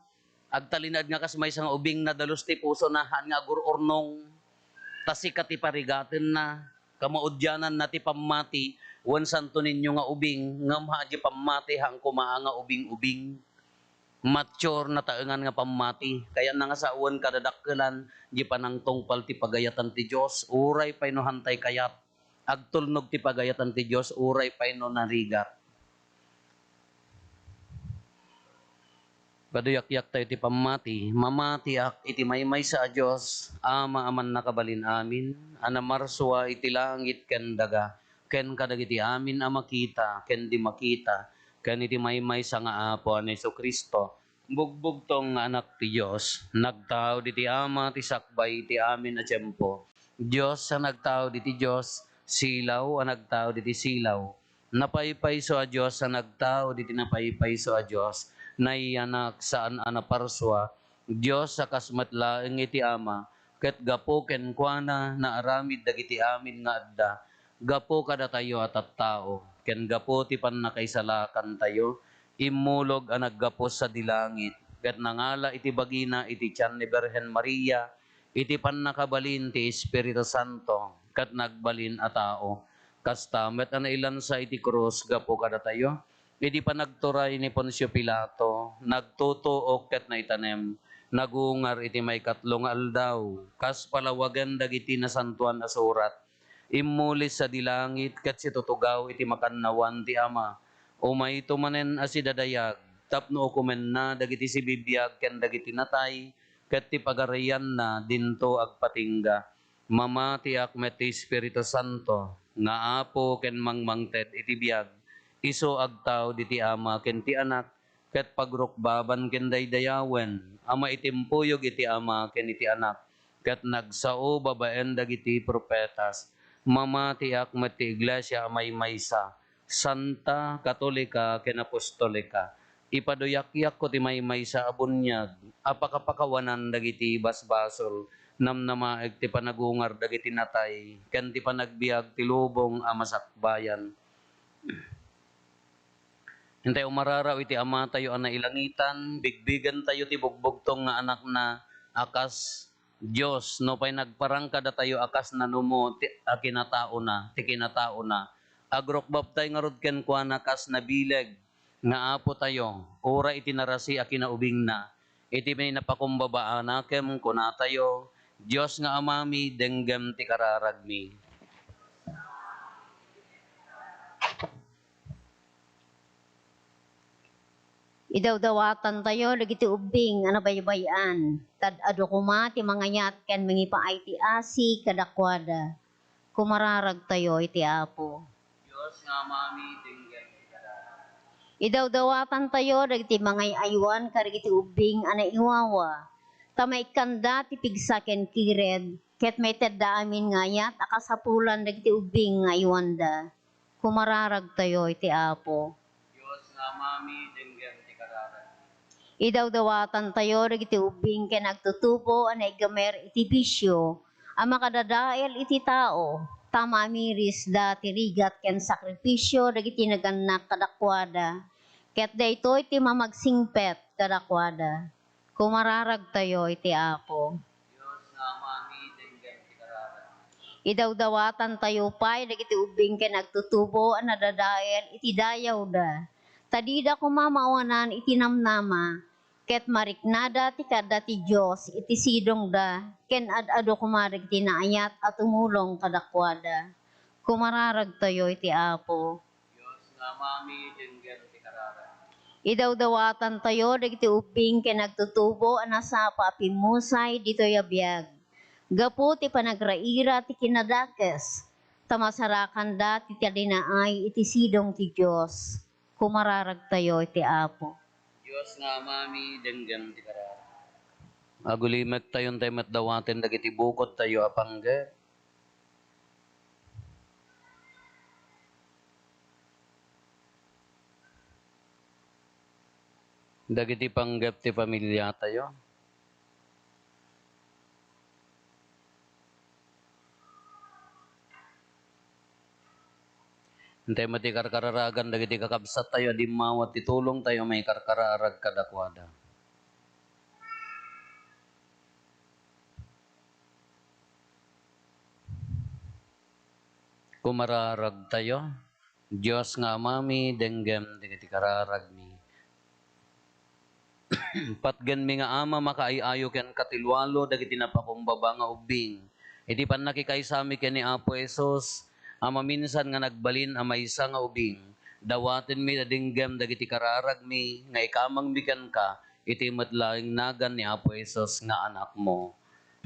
agtalinad nga kas may sang ubing na dalos ti puso na han nga gururnong tasikat ti parigaten na kamaudyanan na ti pamati wan santo ninyo nga ubing ngam haji pamati hang kumaa nga ubing-ubing. Mature na taengan nga pamati kaya na nga sa uwan kadadakkelan di panang tungpal ti pagayatan ti Dios uray pay no hantay kayat agtulnog ti pagayatan ti Dios uray pay no narigat. Paduyak-yak tayo ti pamati mamati ak iti maymay sa Dios ama aman nakabalin amin ana marswa iti langit ken daga ken kadagiti amin a makita ken di makita ken iti maymay sa nga Apo ni Jesu-Kristo, bugbog tong anak ti Dios, nagtao diti Ama ti sakbay ti amin a tiempo. Dios sa nagtao diti Dios, silaw a nagtao diti silaw. Napaypayso a Dios sa nagtao diti napaypayso a Dios, naiyanak saan ana parswa, Dios sa kasmatlaeng iti Ama, ket gapo ken kuana na aramid dagiti amin nga adda, gapo kada tayo at tao. Ken gapo ti pannakaisalakan tayo, imulog ang naggapos sa dilangit, ket nangala iti bagina iti tiyan ni Birhen Maria, iti pannakabalin ti Espiritu Santo, ket nagbalin a tao. Kasta met ana ilan sa iti krus gapo kada tayo, iti panagturay ni Poncio Pilato, nagtutuok ket naitanem, nagungar iti may katlong aldaw, kas palawagan dagiti nasantuan a surat, imulis sa dilangit ket situtugaw iti makannawan ti Ama. Umay tumanen a si dadayag tapno ukumen na dagiti si bibiyag ken dagiti natay ket ti pagarayan na dinto agpatingga. Mamati ak met ti Espiritu Santo nga apo ken mangmangted iti biag, iso agtaw diti ama ken ti anak, ket pagrukbaban ken daydayawen, ama itimpuyog iti ama ken iti anak, ket nagsao babaen dagiti propetas, mamatiak met ti iglesia amay maysa, santa, katolika, ken apostolika, ipaduyak-yak ko ti maysa a bunyag, apakapakawanan dagiti basbasol, namnamaeg ti panagungar dagiti natay, ken ti panagbiag ti lubong a masakbayan. Hintay umararaw iti ama tayo ang nailangitan, bigbigan tayo ti bugbugtong nga anak na akas Diyos, no pa'y nagparangkada tayo akas na numo ti kinatao na, ti kinatao na. Agrokbab tayo nga rod ken kuana kas na bileg, nga apo tayo, ora iti narasi a kinaubing na. Iti may napakumbabaan na kem kuna tayo, Diyos nga amami, denggem ti kararagmi. Idawdawatan tayo dagiti ubing ano baybayan. Tad ado kuma ti mga yat ken mangipaay ti asi kadakwada. Kumararag tayo iti apo. Diyos nga amami, denggem ti kararagmi. Idawdawatan tayo dagiti mga aywan karigiti ubing ana iwawa. Tamay kanda ti pigsa ken kired ket may tedda amin nga yat akasapulan dagiti ubing nga iwanda. Kumararag tayo iti apo. Diyos nga amami, denggem ti kararagmi. Idawdawatan tayo dagiti ubing ken nagtutupo anay gamer iti bisyo ang makadadael iti tao tama miris da tirigat ken sakripisyo dagiti naganak kadakwada ket daytoy ti mamagsingpet kadakwada kumararag tayo iti apo. Diyos nga amami, denggem ti kararagmi. Idawdawatan tayo pay dagiti ubing ken nagtutubo an nadadael iti dayaw da. Tadida kumamawanan iti namnama ket mariknada ti kada ti Dios iti sidong da ken ad-ado kumarig ti naayat at tumulong kadakwada. Kumararag tayo iti apo. Diyos nga amami, denggem ti kararagmi. Idawdawatan tayo dagiti ubing ken nagtutubo an nasapa pimusay ditoy a biag. Gapu ti panagraira ti kinadakes. Tamasarakan da ti talinaay iti sidong ti Dios. Kumararag tayo iti apo. Diyos nga amami, denggem ti kararagmi. Agulimek tayon tayo matdawaten dagiti bukod tayo apangge. Dagiti panggep ti pamilya tayo. Hintay mati karkararagan dagiti kakabsat tayo di mawat titulong tayo may karkararag kadakwada. Kumararag tayo. Diyos nga amami, denggem dagiti kararagmi. Patgen mi nga ama makaayayo ken katilwalo dagiti napakumbaba nga ubing. Iti pan nakikaysami ken ni Apo Jesus, ama minsan nga nagbalin a maysa nga ubing. Dawaten mi na dinggem dagiti kararagmi nga ikamang bigan ka iti matlaing nagan ni Apo Jesus nga anak mo.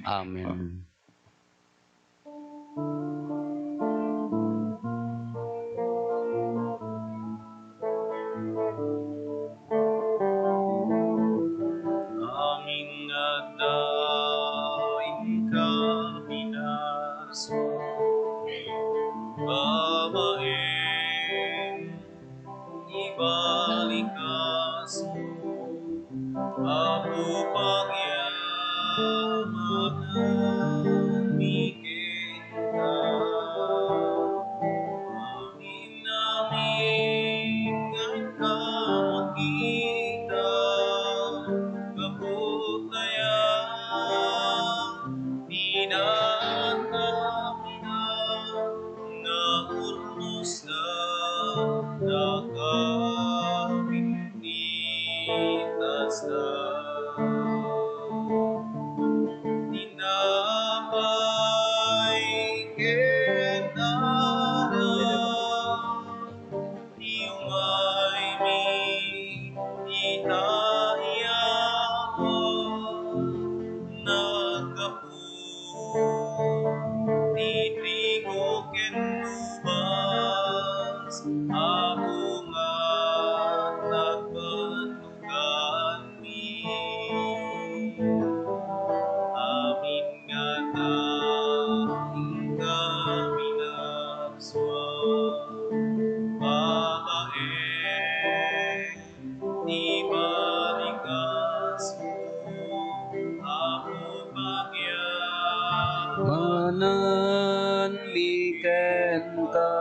Amen. Aming agdain ka pinaso, babaeng ibalikas mo, ako pagyamanan mikinta. Amin namin nga makita, kaputaya, pinagkakina, na urnos na nakapinditas na. Tinapay kenara, umay mi itahiyawa, nagkapu, titrigo ken Tanan miken ka.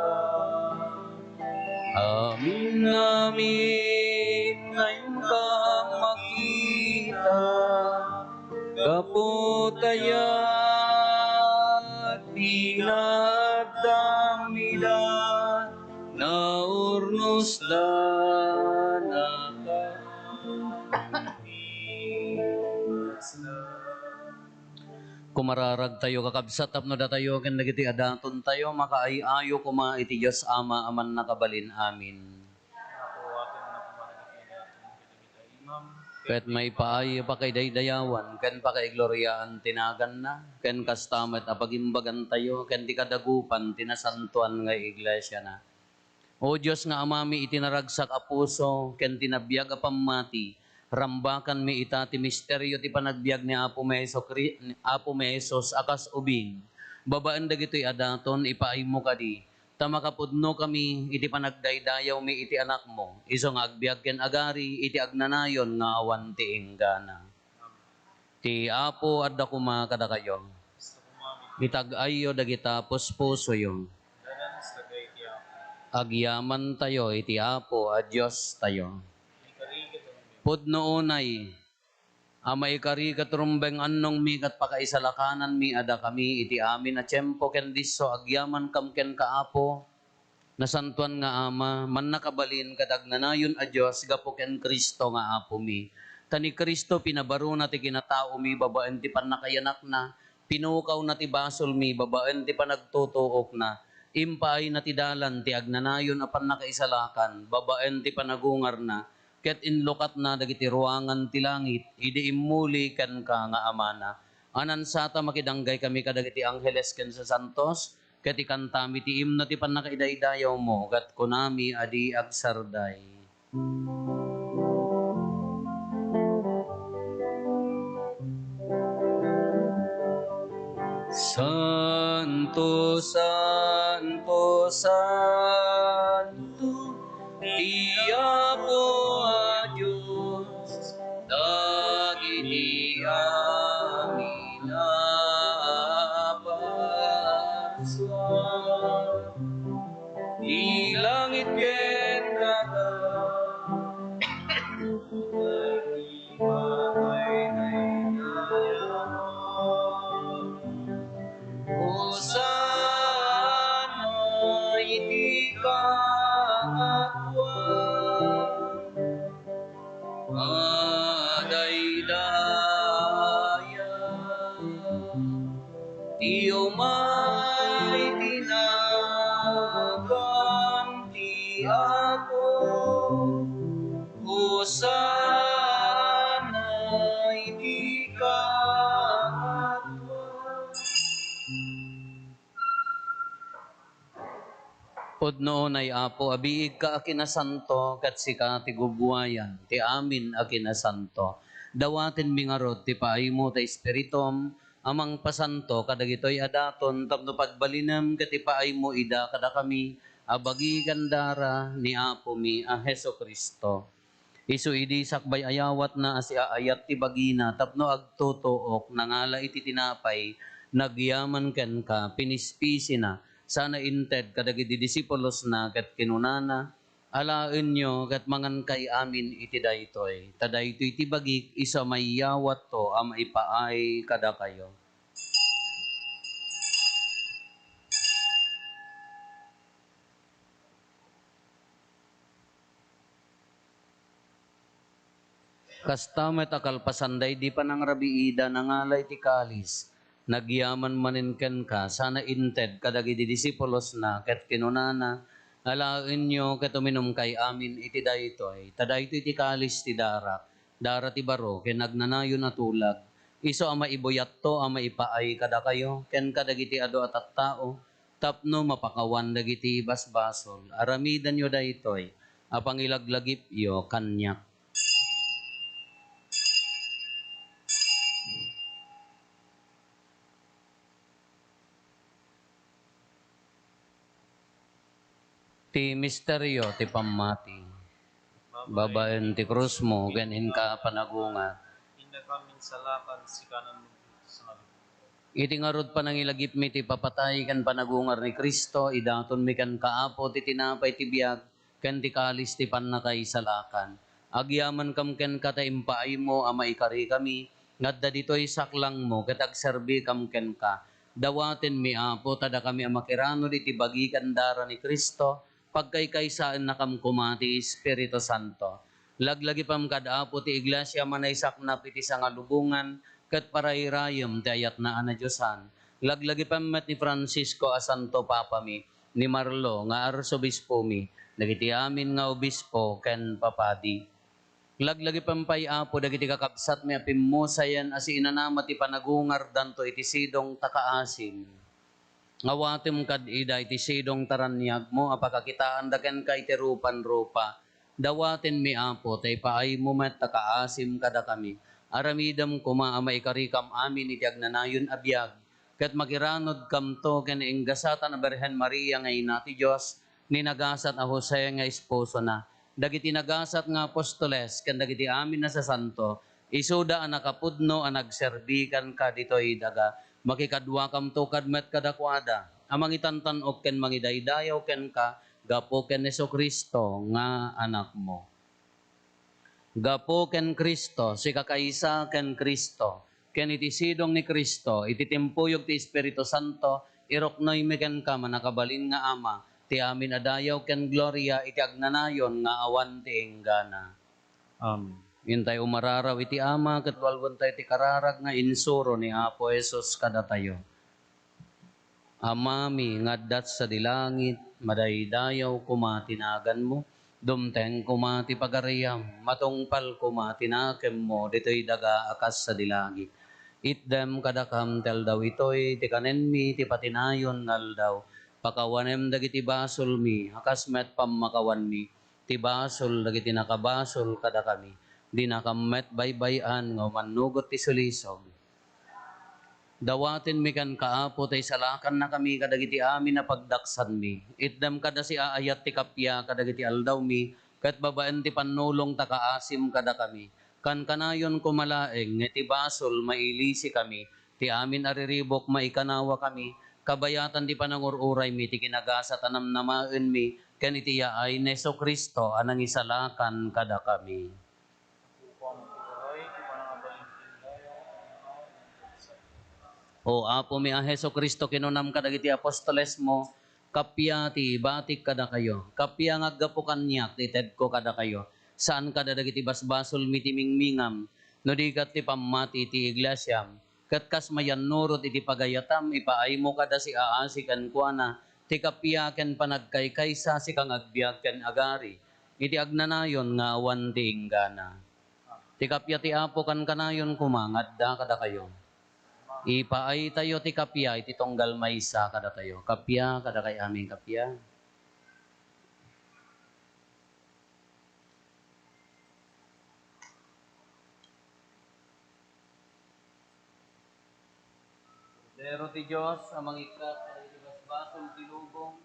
Amin namin ngayon ka makita. Kaputayat pinagdamida na urnos na ka. Kumararag tayo kakabsat tapno da tayo ken dagiti adaton tayo makaayayo kuma iti Dios Ama aman nakabalin amin. Ket may paay pa kay daydayawan ken pa kay gloryaan tinagan na ken kastamet apagimbagan tayo ken ti kadagupan tinasantuan nga iglesia na. O Diyos nga amami itinaragsak a puso ken tinabiyag a pammati rambakan mi ita ti misteryo ti panagbiag ni Apo Mesos akas ubing. Babaan dagitoy adaton ipaaymo kadi. Ta makapudno kami iti panagdaydayaw mi iti anak mo. Iso nga agbiag ken agari iti agnanayon nga awan ti inggana. Ti Apo adda kuma kada kayo. Itag-ayo dagita puspusoyo. Agyaman tayo iti Apo a Dios tayo. Pudno unay, amay kari katrumbeng annong mi kat pakaisalakanan mi ada kami iti amin a tiyempo ken disso agyaman kam ken kaapo nasantuan nga ama man nakabalin kadagnanayon a Dios gapo ken Kristo nga apo mi. Tani Kristo pinabaro na ti kinatao mi babaen ti pannakayanak na pinukaw na ti basol mi babaen ti panagtutuok na impaay na ti dalan ti agnanayon a pannakaisalakan babaen ti panagungar na ket inlukat na dagiti ruangan ti langit, idi immuli ken ka nga amana. Anan sata makidanggay kami kadagiti angheles ken sa santos, ket ikantami ti imno ti pannakaidaydayaw mo, ket kunami adi agsarday. Santo, Santo, Santo, Apo a Diyos, dagiti amin apaswan. Di langit ken dagat, di Hosana iti kaatwan. Ti umay tinagan ti Apo, Hosana iti kaatwan. Pudno ay Apo, abiig ka akinasanto, kat sika ti gubwayan, ti amin akinasanto. Dawatin mi nga rod, ti paay mo ta espiritom, amang pasanto, kadagitoy adaton, tapno pagbalinem, kat ti paay mo ida, kada kami, abagi gandara, ni Apo mi, a Heso Kristo. Isu idi sakbay ayawat na asi aayat ti bagina, tapno agtutuok, nangala iti tinapay, nagyaman ken ka, pinispisi na, sana inted kadagiti disipulos na ket kinunana alaen nyo ket mangan kay amin iti daytoy ta daytoy ti bagik isa mayyawat to a maipaay kada kayo. Kastamet akalpasanday di panangrabiida nangalay ti kalis nagyaman maninken ka, sana inted kadagiti disipulos na, ket kinunana, alaen nyo ket uminom kay amin iti daytoy, tadaytoy ti kalis ti dara ti baro, ken nagnanayon na tulag, iso ama ibuyat to, ama ipaay kada kayo, ken kadagiti ado at tao, tapno mapakawan dagiti basbasol, aramidan nyo daytoy, apangilaglagip yo kanyak. Ti misteryo ti pammati. Babaen ti krus mo, ganin ka panagunga. Inda kami salakan si kanan mo sa Iti ngarod pa nang ilagip mi ti papatay kan panagungar ni Kristo, idaton mi kan kaapo ti tinapay ti biag, kan ti kalis ti pannakaisalakan. Agyaman kam ken kata impaay mo, ama ikari kami, ngadda ditoy saklang mo, ket agserbi kam ken ka. Dawaten mi apo, tada kami amakirano iti bagikan dara ni Kristo, pagkaykaysaan na kam kumati Espiritu Santo. Laglagi pam kadaapo ti iglesia manaysak na piti sangalubungan, ket parairayem ti ayat na ana Diyosan. Laglagi pamet ni Francisco a Santo Papa mi, ni Marlo nga arsobispo mi, dagiti amin nga obispo ken papadi. Laglagi pampay apo dagiti kakabsat mi apimmusayan as inanama ti panagungar danto iti sidong takaasim. Ngawatem kad ida iti sidong taranyag mo apakakitaan daken ka iti rupan-rupa. Dawaten mi apo tay paay mo met takaasim kada kami. Aramidam kumaama ikarikam amin iti agnanayon abiyag. Ket makiranod kam to ken inggasatan a Birhen Maria nga ina ti Dios ninagasat a Jose nga esposo na. Dagiti nagasat nga apostoles ken dagiti amin na sa santo isuda a nakapudno a nagserbikan ka ditoy daga makikadwa kam to kadmet kadakwada amang itantanok ken mangidaydayaw ken ka gapo ken Jesucristo nga anak mo. Gapo ken Kristo, si kakaisa ken Kristo, ken iti sidong ni Kristo, iti timpuyog ti Espiritu Santo, iroknoy mi ken ka manakabalin nga ama, ti amin adayaw ken gloria, iti agnanayon nga awan ti enggana. Yun tayo umararaw iti ama, ket walwon tayo ti kararag nga insuro ni Apo Jesus kada tayo. Amami ngaddat sa dilangit, madaydayaw kumatinagan mo, dumteng kumati pagariyam, matungpal kumatinakem mo, dito'y daga akas sa dilangit. Itdem kadakam tel daw ito'y, ti kanen mi, ti patinayon nal daw, pakawanem dagiti basol mi, akas met pamakawan mi, ti basol dagiti nakabasol kada kami, di nakamet baybayan, nga manugot ti sulisog. Dawatin mi kan kaapo tay salakan na kami kadagiti amin na pagdaksan mi. Itdam kada si aayat ti kapya kadagiti aldaw mi, ket babaen ti pannulong takaasim kada kami. Kan kanayon kumalaeng ti basol mailisi kami, ti amin ariribok maikanawa kami, kabayatan ti panangururay mi ti kinagasa tanam namaen mi, ken iti yaay Neso Kristo anang isalakan kada kami. O Apo mi a Heso Kristo kinunam kadagiti apostoles mo, kapya ti batik kada kayo. Kapya nga aggapo kanyak ti ted ko kada kayo. Saan kada dagiti basbasol mi ti mingmingam, no di kat ti pamati ti iglesyam. Kat kas mayan nurot iti pagayatam, ipaay mo kada si aasi kan kuana, ti kapya ken panagkaykaysa si kang agbiag ken agari. Iti agnanayon nga awan ti inggana. Ti kapya ti Apo kan kanayon kumangadda kada kayo. Ipaay tayo ti kapya, iti tonggal maysa kada tayo. Kapya, kada kay aming kapya. Dero ti Diyos, amang ikat, iti basbasol ti lubong.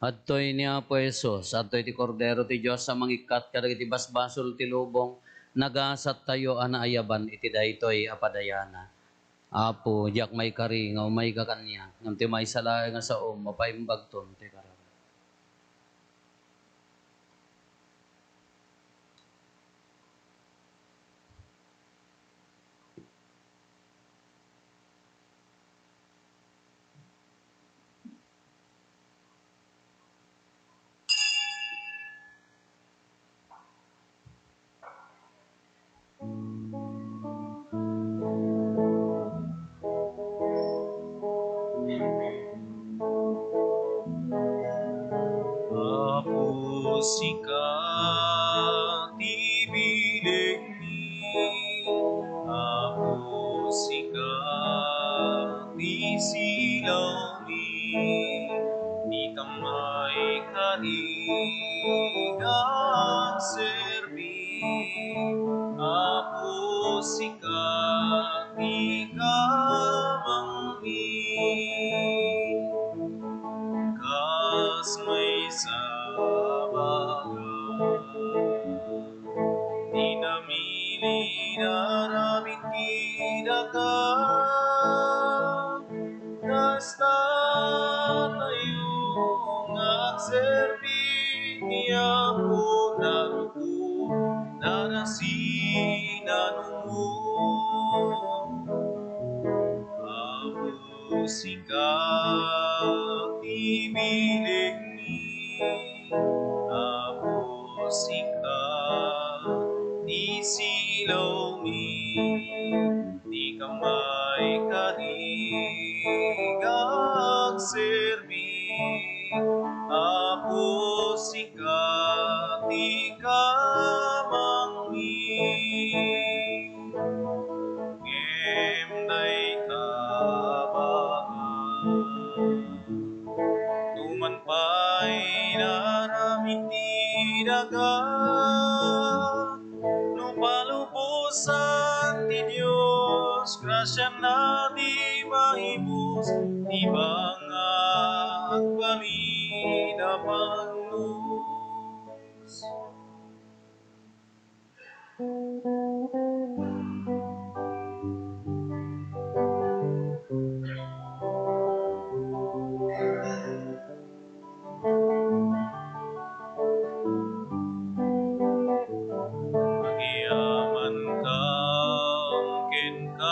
Adtoy niya po Jesus, adtoy ti kordero ti Diyos sa mangikat kadagiti basbasol ti lubong, nagasat tayo anaayaban iti daytoy apadayana. Apo, diyak may kari, nga umay kakanya, ngam ti may salay nga sa mapaimbagton, ti karang. sika di ka mangmi kas may sabaga di namili naramit kinaka kasta tayo nagserbi niya po naruto narasinan mo Apo sikat ibilig ni Apo sikat di silaw mi di kamay karigag serbi Apo sikat di kamangmi Ngem day tabangan Tuman pa'y naramit di dagat No palubusan ti Diyos Grasya na di maibos Di ba nga agbalin na Panginoos Magiyaman kang kinkapo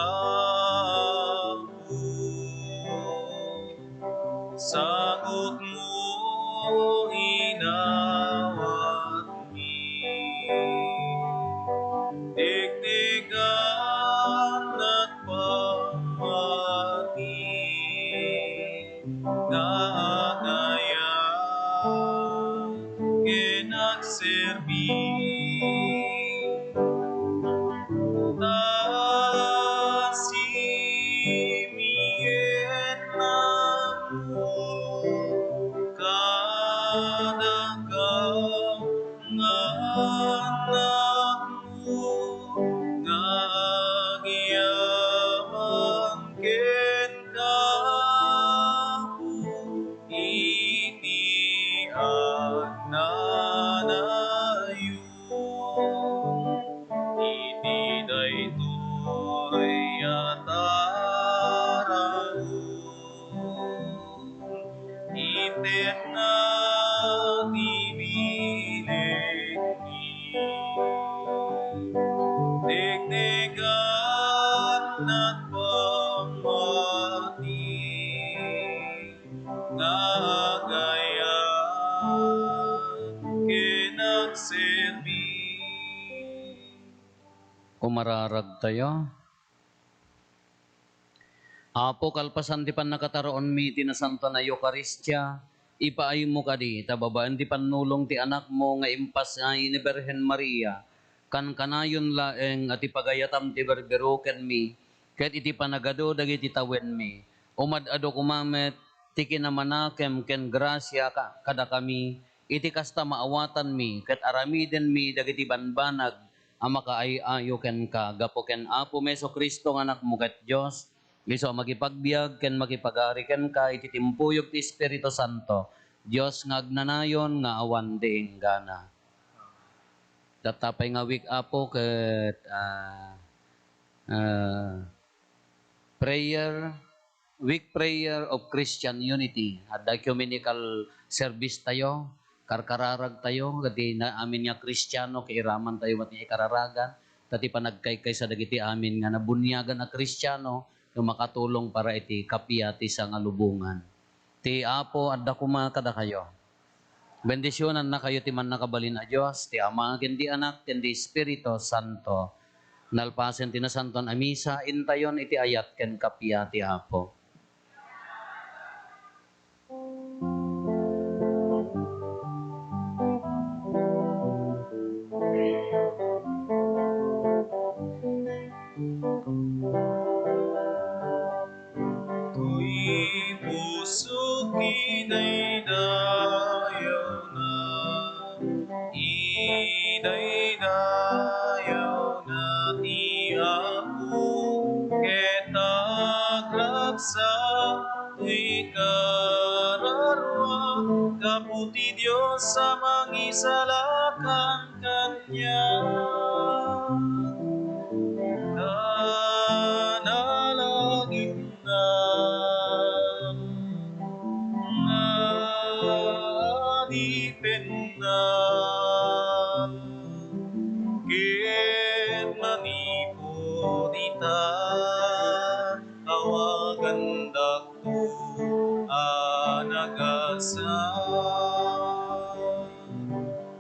Sagot mo inawat mi Dikdikan at pamati Naagayan kinagserbi Tasimiyet na mo kadagam nga anak mo nga agyaman ken kapo iti agnanayon iti daytoy ataraon itet na tibilig ni Dikdikan at pamati nga agayan kinagserbi Kumararag tayo. Apo kalpasan di pan nakataroon mi ti nasanto na Eukaristya, ipaay mo kadi, tababaan di panulong ti anak mo nga impas nga ni Birhen Maria, kan kanayon laeng at ipagayatam ti berbero ken mi, ket iti panagado dagiti tawen mi, umadado kumamet, ti kinamanakem ken grasya kada kami, iti kasta maawatan mi, ket aramiden mi dagiti banbanag, ama kaay-ayo ken ka, gapo ken Apo Meso Kristo nga anak mo ket Diyos, liso makipagbiag ken makipagari ken ka, iti timpuyog ti Espiritu Santo, Diyos nga agnanayon nga awan deeng gana. Datapay nga week Apo ket week prayer of Christian unity. Adda ecumenical service tayo, karkararag tayo, gati na amin nga Kristiyano, kairaman tayo mat nga ikararagan, tati panagkaykay sa dagiti amin nga nabunyagan na Kristiyano, yung makatulong para iti kapiyati sa nga lubungan. Ti Apo, adda kumakada kayo. Bendisyonan na kayo ti man nakabalin a Diyos, ti Ama, kendi Anak, kendi Espiritu Santo. Nalpasen ti nasanton a misa, intayon iti ayat ken kapiyati Apo. Tuy puso kinaydayaw na, inaydayaw na ti ragsa, ikararwa, kaputi Diyos sa mangisalakan Kanya. Nanalangin na nalipin na ket manipod ita awagan dakto anagasa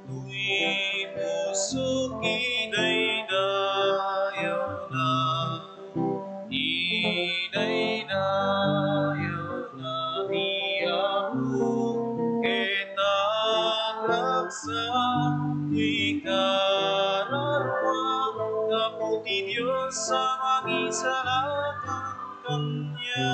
tuy puso kinaydayaw na inaydayaw na iyaku kita ragsa ikararwa kaputi Diyos sa mangisalakan Kanya.